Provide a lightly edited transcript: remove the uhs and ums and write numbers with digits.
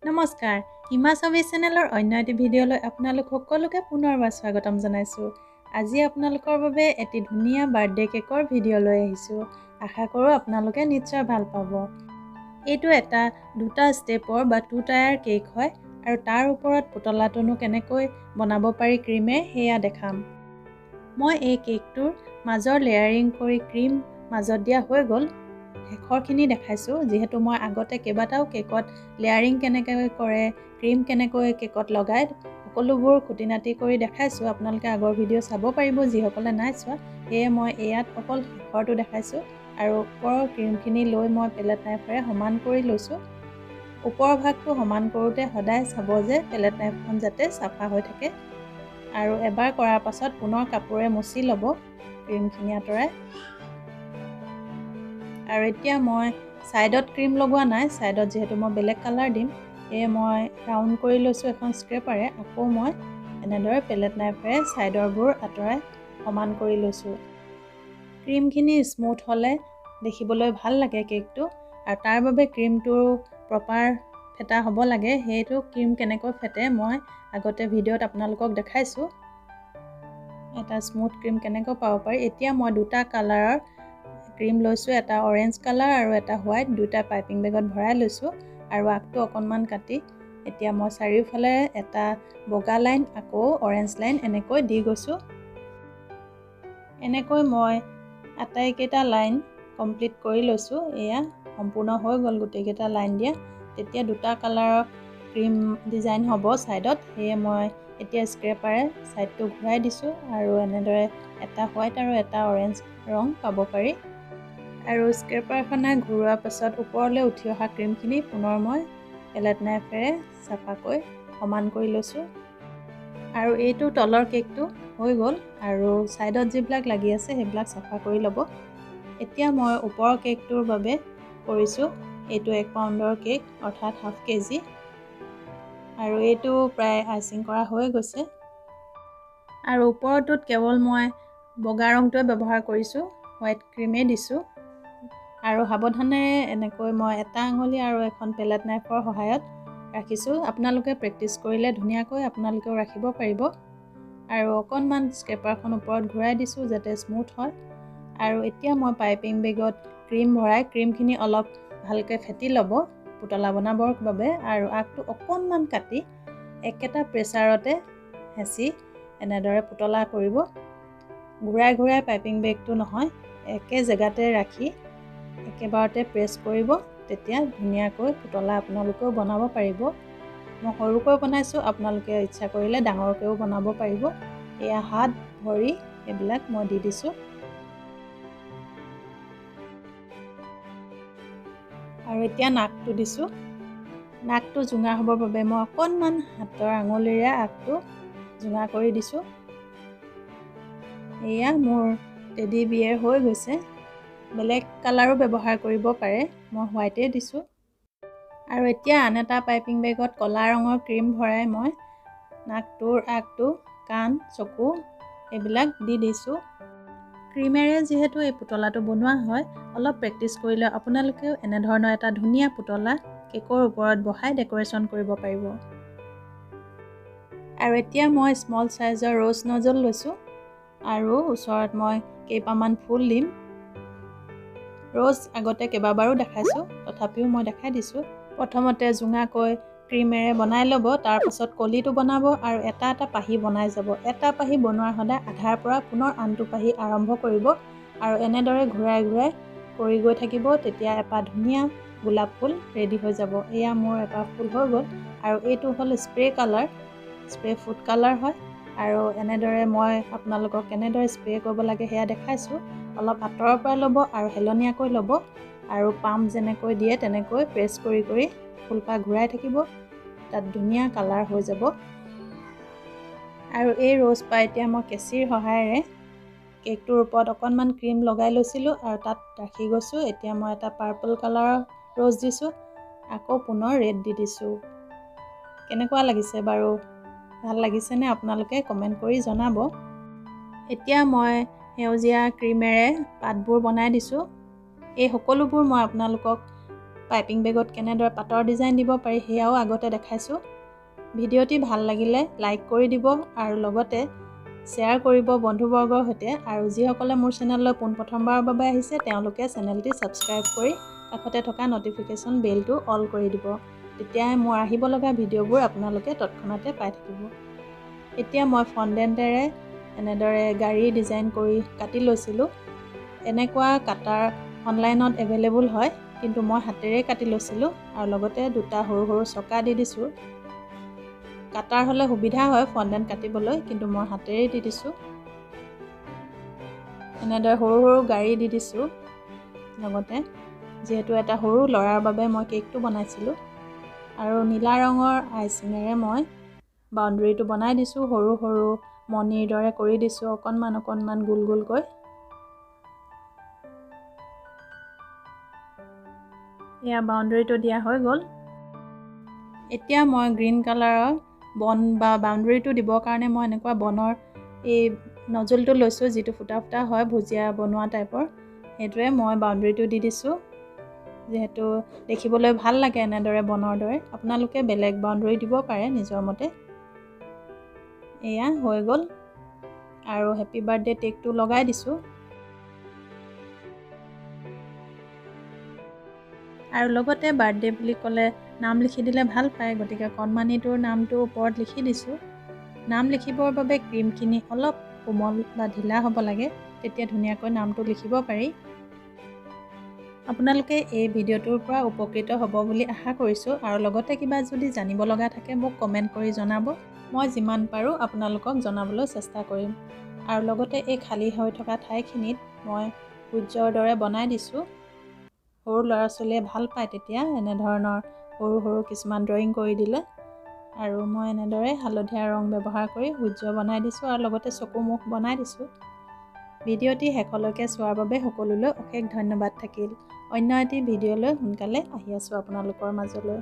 নমস্কাৰ, হিমা ছবি চেনেলৰ অন্য এটি ভিডিঅ'লৈ আপোনালোক সকলোকে পুনৰবাৰ স্বাগতম জনাইছোঁ। আজি আপোনালোকৰ বাবে এটি ধুনীয়া বাৰ্থডে কেকৰ ভিডিঅ' লৈ আহিছোঁ। আশা কৰোঁ আপোনালোকে নিশ্চয় ভাল পাব। এইটো এটা দুটা ষ্টেপৰ বা 2 টায়াৰ কেক হয় আৰু তাৰ ওপৰত পুতলাটোনো কেনেকৈ বনাব পাৰি ক্ৰীমে সেয়া দেখাম। মই এই কেকটোৰ মাজৰ লেয়াৰিং কৰি ক্ৰীম মাজত দিয়া হৈ গ'ল। শেষৰখিনি দেখাইছোঁ যিহেতু মই আগতে কেইবাটাও কেকত লেয়াৰিং কেনেকৈ কৰে, ক্ৰীম কেনেকৈ কেকত লগাই সকলোবোৰ খুঁটিনাটি কৰি দেখাইছোঁ। আপোনালোকে আগৰ ভিডিঅ' চাব পাৰিব যিসকলে নাই চোৱা। সেয়ে মই ইয়াত অকল শেষৰটো দেখাইছোঁ আৰু ওপৰৰ ক্ৰীমখিনি লৈ মই পেলেট নাইফেৰে সমান কৰি লৈছোঁ। ওপৰৰ ভাগটো সমান কৰোঁতে সদায় চাব যে পেলেট নাইফখন যাতে চাফা হৈ থাকে আৰু এবাৰ কৰাৰ পাছত পুনৰ কাপোৰে মুচি ল'ব ক্ৰীমখিনি আঁতৰাই। আৰু এতিয়া মই ছাইডত ক্ৰীম লগোৱা নাই, ছাইডত যিহেতু মই বেলেগ কালাৰ দিম সেয়ে মই ৰাউণ্ড কৰি লৈছোঁ এখন স্ক্ৰেপাৰে। আকৌ মই এনেদৰে পেলেট নাইফেৰে ছাইডৰবোৰ আঁতৰাই সমান কৰি লৈছোঁ। ক্ৰীমখিনি স্মুথ হ'লে দেখিবলৈ ভাল লাগে কেকটো আৰু তাৰ বাবে ক্ৰীমটো প্ৰপাৰ ফেটা হ'ব লাগে। সেইটো ক্ৰীম কেনেকৈ ফেটে মই আগতে ভিডিঅ'ত আপোনালোকক দেখাইছোঁ। এটা স্মুথ ক্ৰীম কেনেকৈ পাব পাৰি। এতিয়া মই দুটা কালাৰৰ ক্ৰীম লৈছোঁ, এটা অৰেঞ্জ কালাৰ আৰু এটা হোৱাইট, দুটা পাইপিং বেগত ভৰাই লৈছোঁ আৰু আগটো অকণমান কাটি এতিয়া মই চাৰিওফালে এটা বগা লাইন আকৌ অৰেঞ্জ লাইন এনেকৈ দি গৈছোঁ। এনেকৈ মই আটাইকেইটা লাইন কমপ্লিট কৰি লৈছোঁ। এয়া সম্পূৰ্ণ হৈ গ'ল গোটেইকেইটা লাইন দিয়া। তেতিয়া দুটা কালাৰৰ ক্ৰীম ডিজাইন হ'ব ছাইডত। সেয়ে মই এতিয়া স্ক্ৰেপাৰে ছাইডটো ঘূৰাই দিছোঁ আৰু এনেদৰে এটা হোৱাইট আৰু এটা অৰেঞ্জ ৰং পাব পাৰি। আৰু স্ক্ৰেপাৰখনে ঘূৰোৱাৰ পাছত ওপৰলৈ উঠি অহা ক্ৰীমখিনি পুনৰ মই পেলেট নাইফেৰে চাফাকৈ সমান কৰি লৈছোঁ। আৰু এইটো তলৰ কেকটো হৈ গ'ল আৰু ছাইডত যিবিলাক লাগি আছে সেইবিলাক চাফা কৰি ল'ব। এতিয়া মই ওপৰৰ কেকটোৰ বাবে কৰিছোঁ। এইটো 1 পাউণ্ডৰ কেক অৰ্থাৎ ½ কেজি আৰু এইটো প্ৰায় আইচিং কৰা হৈ গৈছে। আৰু ওপৰটোত কেৱল মই বগা ৰংটোৱে ব্যৱহাৰ কৰিছোঁ, হোৱাইট ক্ৰীমেই দিছোঁ। আৰু সাৱধানেৰে এনেকৈ মই এটা আঙুলি আৰু এখন পেলেট নাইফৰ সহায়ত ৰাখিছোঁ। আপোনালোকে প্ৰেক্টিছ কৰিলে ধুনীয়াকৈ আপোনালোকেও ৰাখিব পাৰিব। আৰু অকণমান স্ক্ৰেপাৰখন ওপৰত ঘূৰাই দিছোঁ যাতে স্মুথ হয়। আৰু এতিয়া মই পাইপিং বেগত ক্ৰীম ভৰাই ক্ৰীমখিনি অলপ ভালকৈ ফেটি ল'ব পুতলা বনাবৰ বাবে আৰু আগটো অকণমান কাটি একেটা প্ৰেছাৰতে হেঁচি এনেদৰে পুতলা কৰিব। ঘূৰাই ঘূৰাই পাইপিং বেগটো নহয়, একে জেগাতে ৰাখি একেবাৰতে প্ৰেছ কৰিব, তেতিয়া ধুনীয়াকৈ পুতলা আপোনালোকেও বনাব পাৰিব। মই সৰুকৈ বনাইছোঁ, আপোনালোকে ইচ্ছা কৰিলে ডাঙৰকৈও বনাব পাৰিব। এয়া হাত ভৰি এইবিলাক মই দি দিছোঁ। আৰু এতিয়া নাকটো দিছোঁ। নাকটো জোঙা হ'বৰ বাবে মই অকণমান হাতৰ আঙুলিৰে আগটো জোঙা কৰি দিছোঁ। এয়া মোৰ টেডি বিয়েৰ হৈ গৈছে। বেলেগ কালাৰো ব্যৱহাৰ কৰিব পাৰে, মই হোৱাইটেই দিছোঁ। আৰু এতিয়া আন এটা পাইপিং বেগত ক'লা ৰঙৰ ক্ৰীম ভৰাই মই নাকটোৰ আগটো, কাণ, চকু এইবিলাক দি দিছোঁ। ক্ৰীমেৰে যিহেতু এই পুতলাটো বনোৱা হয়, অলপ প্ৰেক্টিছ কৰিলে আপোনালোকেও এনেধৰণৰ এটা ধুনীয়া পুতলা কেকৰ ওপৰত বহাই ডেক'ৰেশ্যন কৰিব পাৰিব। আৰু এতিয়া মই স্মল চাইজৰ ৰ'জ নজল লৈছোঁ আৰু ওচৰত মই কেইপামান ফুল দিম। ৰ'জ আগতে কেইবাবাৰো দেখাইছোঁ, তথাপিও মই দেখাই দিছোঁ। প্ৰথমতে জোঙাকৈ ক্ৰীমেৰে বনাই ল'ব, তাৰপাছত কলিটো বনাব আৰু এটা এটা পাহি বনাই যাব। এটা পাহি বনোৱাৰ সদায় আধাৰ পৰা পুনৰ আনটো পাহি আৰম্ভ কৰিব আৰু এনেদৰে ঘূৰাই ঘূৰাই কৰি গৈ থাকিব। তেতিয়া এপাহ ধুনীয়া গোলাপ ফুল ৰেডি হৈ যাব। এয়া মোৰ এপাহ ফুল হৈ গ'ল আৰু এইটো হ'ল spray colour, spray food colour হয়। আৰু এনেদৰে মই আপোনালোকক কেনেদৰে স্প্ৰে কৰিব লাগে সেয়া দেখাইছোঁ। অলপ আঁতৰৰ পৰা ল'ব আৰু হেলনীয়াকৈ ল'ব আৰু পাম্প যেনেকৈ দিয়ে তেনেকৈ প্ৰেছ কৰি কৰি ফুলপাহ ঘূৰাই থাকিব, তাত ধুনীয়া কালাৰ হৈ যাব। আৰু এই ৰ'জ পাই এতিয়া মই কেঁচিৰ সহায়েৰে কেকটোৰ ওপৰত অকণমান ক্ৰীম লগাই লৈছিলোঁ আৰু তাত ৰাখি গৈছোঁ। এতিয়া মই এটা পাৰ্পল কালাৰৰ ৰ'জ দিছোঁ, আকৌ পুনৰ ৰেড দি দিছোঁ। কেনেকুৱা লাগিছে বাৰু? ভাল লাগিছেনে? আপোনালোকে কমেণ্ট কৰি জনাব। এতিয়া মই সেউজীয়া ক্ৰীমেৰে পাতবোৰ বনাই দিছোঁ। এই সকলোবোৰ মই আপোনালোকক পাইপিং বেগত কেনেদৰে পাটৰ ডিজাইন দিব পাৰি সেয়াও আগতে দেখাইছোঁ। ভিডিঅ'টি ভাল লাগিলে লাইক কৰি দিব আৰু লগতে শ্বেয়াৰ কৰিব বন্ধুবৰ্গৰ সৈতে। আৰু যিসকলে মোৰ চেনেললৈ পোনপ্ৰথমবাৰৰ বাবে আহিছে তেওঁলোকে চেনেলটি ছাবস্ক্ৰাইব কৰি কাষতে থকা ন'টিফিকেশ্যন বেলটো অল কৰি দিব। তেতিয়াহে মোৰ আহিব লগা ভিডিঅ'বোৰ আপোনালোকে তৎক্ষণাতে পাই থাকিব। এতিয়া মই ফণ্ডেণ্টেৰে এনেদৰে গাড়ী ডিজাইন কৰি কাটি লৈছিলোঁ। এনেকুৱা কাটাৰ অনলাইনত এভেইলেবল হয়, কিন্তু মই হাতেৰে কাটি লৈছিলোঁ আৰু লগতে দুটা সৰু সৰু চকা দি দিছোঁ। কাটাৰ হ'লে সুবিধা হয় ফণ্ডেণ্ট কাটিবলৈ, কিন্তু মই হাতেৰেই দি দিছোঁ। এনেদৰে সৰু সৰু গাড়ী দি দিছোঁ। লগতে যিহেতু এটা সৰু ল'ৰাৰ বাবে মই কেকটো বনাইছিলোঁ আৰু নীলা ৰঙৰ আইচিঙেৰে মই বাউণ্ডেৰীটো বনাই দিছোঁ। সৰু সৰু মণিৰ দৰে কৰি দিছোঁ অকণমান অকণমান গোল গোলকৈ। এয়া বাউণ্ডেৰীটো দিয়া হৈ গ'ল। এতিয়া মই গ্ৰীণ কালাৰৰ বন বা বাউণ্ডেৰীটো দিবৰ কাৰণে মই এনেকুৱা বনৰ এই নজলটো লৈছোঁ, যিটো ফুটা ফুটা হয় ভুজিয়া বনোৱা টাইপৰ। সেইটোৱে মই বাউণ্ডেৰীটো দি দিছোঁ, যিহেতু দেখিবলৈ ভাল লাগে এনেদৰে বনৰ দৰে। আপোনালোকে বেলেগ বাউণ্ডেৰী দিব পাৰে নিজৰ মতে। এয়া হৈ গ'ল আৰু হেপী বাৰ্থডে টেগটো লগাই দিছোঁ। আৰু লগতে বাৰ্থডে বুলি ক'লে নাম লিখি দিলে ভাল পায়, গতিকে কণমানিটোৰ নামটো ওপৰত লিখি দিছোঁ। নাম লিখিবৰ বাবে ক্ৰীমখিনি অলপ কোমল বা ঢিলা হ'ব লাগে, তেতিয়া ধুনীয়াকৈ নামটো লিখিব পাৰি। আপোনালোকে এই ভিডিঅ'টোৰ পৰা উপকৃত হ'ব বুলি আশা কৰিছোঁ। আৰু লগতে কিবা যদি জানিব লগা থাকে মোক কমেণ্ট কৰি জনাব। মই যিমান পাৰোঁ আপোনালোকক জনাবলৈ চেষ্টা কৰিম। আৰু লগতে এই খালী হৈ থকা ঠাইখিনিত মই সূৰ্যৰ দৰে বনাই দিছোঁ। সৰু ল'ৰা ছোৱালীয়ে ভাল পায় তেতিয়া এনেধৰণৰ সৰু সৰু কিছুমান ড্ৰয়িং কৰি দিলে। আৰু মই এনেদৰে হালধীয়া ৰং ব্যৱহাৰ কৰি সূৰ্য বনাই দিছোঁ আৰু লগতে চকু মুখ বনাই দিছোঁ। ভিডিঅ'টি শেষলৈকে চোৱাৰ বাবে সকলোলৈ অশেষ ধন্যবাদ থাকিল। অন্য এটি ভিডিঅ'লৈ সোনকালে আহি আছোঁ আপোনালোকৰ মাজলৈ।